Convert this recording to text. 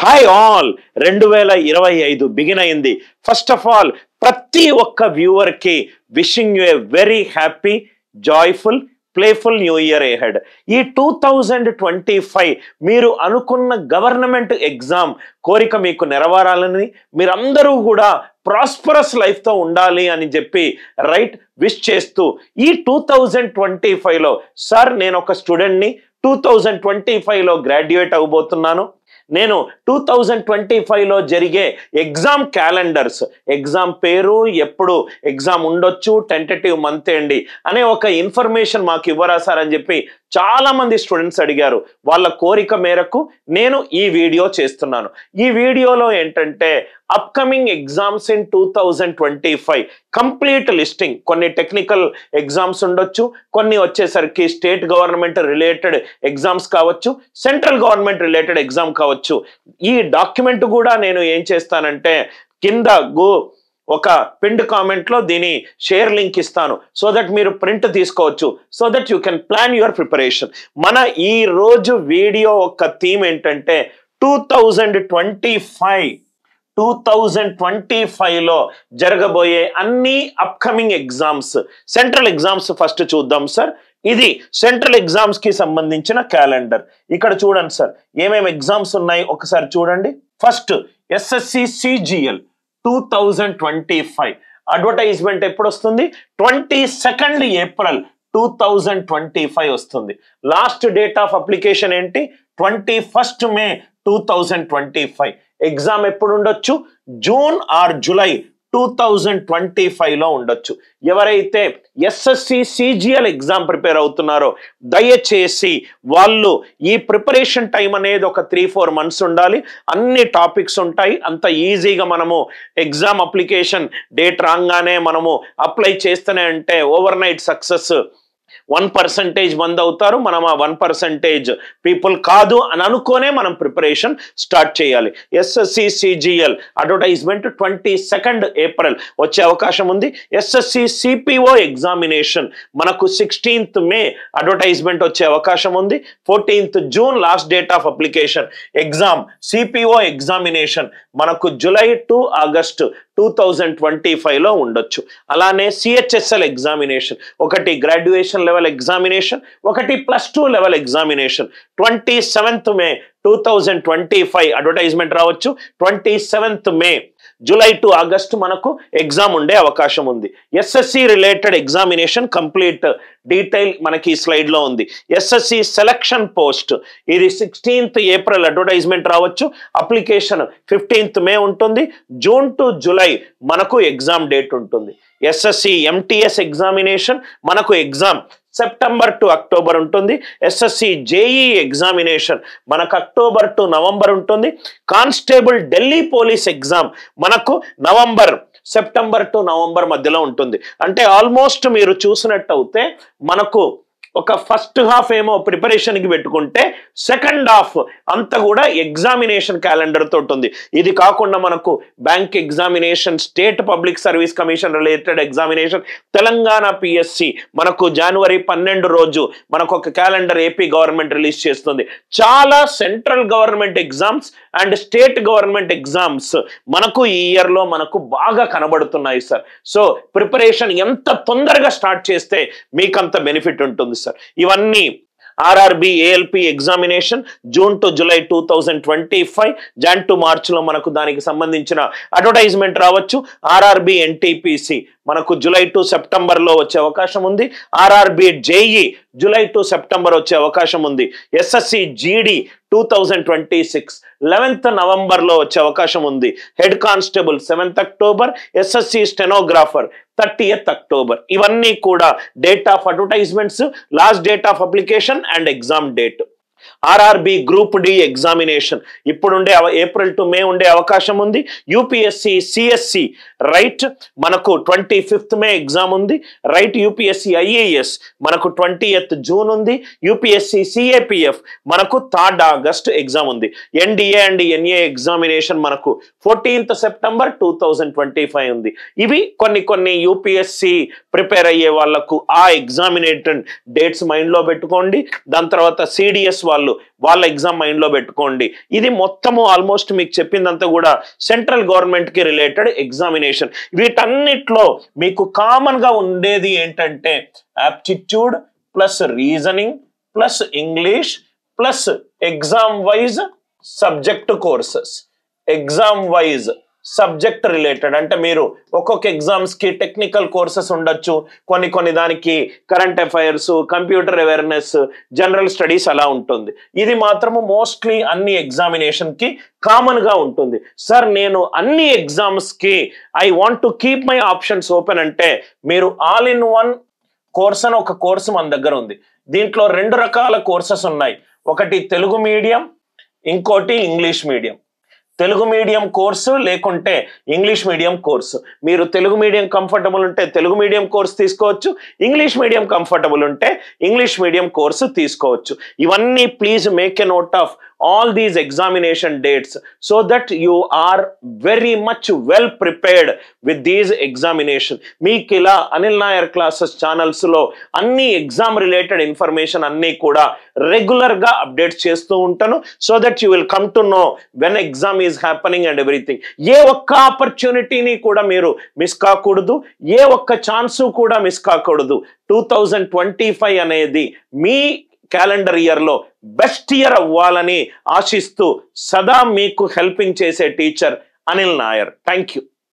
Hi all 2025 begin అయింది. First of all ప్రతి ఒక్క వ్యూవర్ కి wishing you a very happy joyful playful new year ahead. ఈ 2025 మీరు అనుకున్న గవర్నమెంట్ ఎగ్జామ్ కోరిక మీకు నెరవేరాలని, మీరందరూ కూడా ప్రాస్పరస్ లైఫ్తో ఉండాలి అని చెప్పి రైట్ విష్ చేస్తూ ఈ 2025లో సార్ నేను ఒక స్టూడెంట్ని, 2025లో గ్రాడ్యుయేట్ అవబోతున్నాను, నేను 2025లో జరిగే ఎగ్జామ్ క్యాలెండర్స్, ఎగ్జామ్ పేరు, ఎప్పుడు ఎగ్జామ్ ఉండొచ్చు, టెంటేటివ్ మంత్ ఏంటి అనే ఒక ఇన్ఫర్మేషన్ మాకు ఇవ్వరా సార్ అని చెప్పి చాలా మంది స్టూడెంట్స్ అడిగారు. వాళ్ళ కోరిక మేరకు నేను ఈ వీడియో చేస్తున్నాను. ఈ వీడియోలో ఏంటంటే upcoming exams in 2025 complete listing. కొన్ని టెక్నికల్ ఎగ్జామ్స్ ఉండొచ్చు, కొన్ని వచ్చేసరికి స్టేట్ గవర్నమెంట్ రిలేటెడ్ ఎగ్జామ్స్ కావచ్చు, సెంట్రల్ గవర్నమెంట్ రిలేటెడ్ ఎగ్జామ్ కావచ్చు. ఈ డాక్యుమెంట్ కూడా నేను ఏం చేస్తానంటే కింద ఒక పిన్డ్ కామెంట్లో దీని షేర్ లింక్ ఇస్తాను, సో దట్ మీరు ప్రింట్ తీసుకోవచ్చు, so that you can plan your preparation. మన ఈ రోజు వీడియో ఒక థీమ్ ఏంటంటే 2025లో జరగబోయే అన్ని upcoming exams, central exams first చూద్దాం సార్. ఇది సెంట్రల్ ఎగ్జామ్స్ కి సంబంధించిన క్యాలెండర్. ఇక్కడ చూడండి సార్ ఏమేమి ఎగ్జామ్స్ ఉన్నాయి ఒకసారి చూడండి. ఫస్ట్ ఎస్ఎస్సి సిజిఎల్ 2025 అడ్వర్టైజ్మెంట్ ఎప్పుడు వస్తుంది? 22 ఏప్రిల్ 2025 వస్తుంది. లాస్ట్ డేట్ ఆఫ్ అప్లికేషన్ ఏంటి? 21 మే 2025. ఎగ్జామ్ ఎప్పుడు ఉండొచ్చు? జూన్ ఆర్ జూలై 2025లో ఉండొచ్చు. ఎవరైతే ఎస్ఎస్సి సిజిఎల్ ఎగ్జామ్ ప్రిపేర్ అవుతున్నారో దయచేసి వాళ్ళు ఈ ప్రిపరేషన్ టైం అనేది ఒక 3-4 months ఉండాలి. అన్ని టాపిక్స్ ఉంటాయి. అంత ఈజీగా మనము ఎగ్జామ్ అప్లికేషన్ డేట్ రాగానే మనము అప్లై చేస్తూనే అంటే ఓవర్ నైట్ సక్సెస్ 1% మంది అవుతారు. మనం ఆ 1% పీపుల్ కాదు అని అనుకోనే మనం ప్రిపరేషన్ స్టార్ట్ చేయాలి. ఎస్ఎస్సి సిజిఎల్ అడ్వర్టైజ్మెంట్ 22 ఏప్రిల్ వచ్చే అవకాశం ఉంది. ఎస్ఎస్సి సిపిఓ ఎగ్జామినేషన్ మనకు 16th మే అడ్వర్టైజ్మెంట్ వచ్చే అవకాశం ఉంది. 14th June last date of application. Exam CPO examination మనకు జూలై టు ఆగస్ట్ 2025లో ఉండొచ్చు. అలానే సిహెచ్ఎస్ఎల్ ఎగ్జామినేషన్, ఒకటి గ్రాడ్యుయేషన్ లెవెల్ ఎగ్జామినేషన్, ఒకటి +2 లెవెల్ ఎగ్జామినేషన్. 27th మే 2025 అడ్వర్టైజ్మెంట్ రావచ్చు. 27th May July to August మనకు ఎగ్జామ్ ఉండే అవకాశం ఉంది. SSC related examination complete detail మనకి ఈ స్లైడ్ లో ఉంది. ఎస్ఎస్సి సెలక్షన్ పోస్ట్ ఇది 16th ఏప్రిల్ అడ్వర్టైజ్మెంట్ రావచ్చు. అప్లికేషన్ 15th మే ఉంటుంది. జూన్ టు జూలై మనకు ఎగ్జామ్ డేట్ ఉంటుంది. ఎస్ఎస్సి ఎంటీఎస్ ఎగ్జామినేషన్ మనకు ఎగ్జామ్ సెప్టెంబర్ టు అక్టోబర్ ఉంటుంది. ఎస్ఎస్సి జేఈ ఎగ్జామినేషన్ మనకు అక్టోబర్ టు నవంబర్ ఉంటుంది. కానిస్టేబుల్ ఢిల్లీ పోలీస్ ఎగ్జామ్ మనకు సెప్టెంబర్ టు నవంబర్ మధ్యలో ఉంటుంది. అంటే ఆల్మోస్ట్ మీరు చూసినట్టు అయితే మనకు ఒక ఫస్ట్ హాఫ్ ఏమో ప్రిపరేషన్కి పెట్టుకుంటే సెకండ్ హాఫ్ అంతా కూడా ఎగ్జామినేషన్ క్యాలెండర్ తోటి ఉంది. ఇది కాకుండా మనకు bank examination, state public service commission related examination, Telangana PSC మనకు జనవరి 12 రోజు మనకు ఒక క్యాలెండర్ ఏపీ గవర్నమెంట్ రిలీజ్ చేస్తుంది. చాలా central government exams and state government exams మనకు ఈ ఇయర్లో మనకు బాగా కనబడుతున్నాయి సార్. సో ప్రిపరేషన్ ఎంత తొందరగా స్టార్ట్ చేస్తే మీకంత బెనిఫిట్ ఉంటుంది సార్. ఇవన్నీ RRB ALP examination June to July 2025, Jan to మార్చ్లో మనకు దానికి సంబంధించిన అడ్వర్టైజ్మెంట్ రావచ్చు. ఆర్ఆర్బి ఎన్టీపీసీ మనకు జూలై టు సెప్టెంబర్లో వచ్చే అవకాశం ఉంది. RRB JE July to September వచ్చే అవకాశం ఉంది. ఎస్ఎస్సి జీడి 2026 11th నవంబర్లో వచ్చే అవకాశం ఉంది. Head constable 7th October, SSC stenographer 30th October. ఇవన్నీ కూడా date of advertisements, last date of application and exam date. RRB group D examination ఇప్పుడుండే ఏప్రిల్ టు మే ఉండే అవకాశం ఉంది. యూపీఎస్సి సిఎస్సి రైట్ మనకు 25th మే ఎగ్జామ్ ఉంది. Right UPSC IAS మనకు 20th June ఉంది. యూపీఎస్సి సిఏపిఎఫ్ మనకు 3rd ఆగస్ట్ ఎగ్జామ్ ఉంది. ఎన్డిఏ అండ్ ఎన్ఏ ఎగ్జామినేషన్ మనకు 14th సెప్టెంబర్ 2025 ఉంది. ఇవి కొన్ని యూపీఎస్సి ప్రిపేర్ అయ్యే వాళ్లకు ఆ ఎగ్జామినేషన్ డేట్స్ మైండ్ లో పెట్టుకోండి. దాని తర్వాత సిడిఎస్ వాళ్ళు వాళ్ళు వాళ్ళ ఎగ్జామ్ మైండ్ లో పెట్టుకోండి. ఇది మొత్తము ఆల్మోస్ట్ మీకు చెప్పిందంతా కూడా సెంట్రల్ గవర్నమెంట్ కి రిలేటెడ్ ఎగ్జామినేషన్. వీటన్నిట్లో మీకు కామన్ గా ఉండేది ఏంటంటే aptitude plus reasoning plus English plus exam wise subject courses. Exam wise subject related అంటే మీరు ఒక్కొక్క ఎగ్జామ్స్ కి టెక్నికల్ కోర్సెస్ ఉండొచ్చు, కొన్ని దానికి current affairs, computer awareness, general studies అలా ఉంటుంది. ఇది మాత్రము మోస్ట్లీ అన్ని ఎగ్జామినేషన్ కి కామన్ గా ఉంటుంది. సార్ నేను అన్ని ఎగ్జామ్స్ కి I want to keep my options open అంటే మీరు ఆల్ ఇన్ వన్ కోర్స్ అని ఒక కోర్సు మన దగ్గర ఉంది. దీంట్లో 2 రకాల కోర్సెస్ ఉన్నాయి. ఒకటి తెలుగు మీడియం, ఇంకోటి English medium. Telugu medium course లేకుంటే ఇంగ్లీష్ మీడియం కోర్సు. మీరు తెలుగు మీడియం కంఫర్టబుల్ ఉంటే తెలుగు మీడియం కోర్సు తీసుకోవచ్చు, ఇంగ్లీష్ మీడియం కంఫర్టబుల్ ఉంటే ఇంగ్లీష్ మీడియం కోర్సు తీసుకోవచ్చు. ఇవన్నీ please make a note of all these examination dates so that you are very much well prepared with these examination. మీకు ఇలా Anil Nair classes channels లో అన్ని exam related information అన్ని కూడా regular గా అప్డేట్ చేస్తూ ఉంటాను. So that you will come to know when exam is happening and everything. ఏ ఒక్క ఆపర్చునిటీని కూడా మీరు మిస్ కాకూడదు, ఏ ఒక్క ఛాన్స్ కూడా మిస్ కాకూడదు. 2025 అనేది మీ క్యాలెండర్ ఇయర్ లో బెస్ట్ ఇయర్ అవ్వాలని ఆశిస్తూ సదా మీకు హెల్పింగ్ చేసే teacher Anil Nair. Thank you.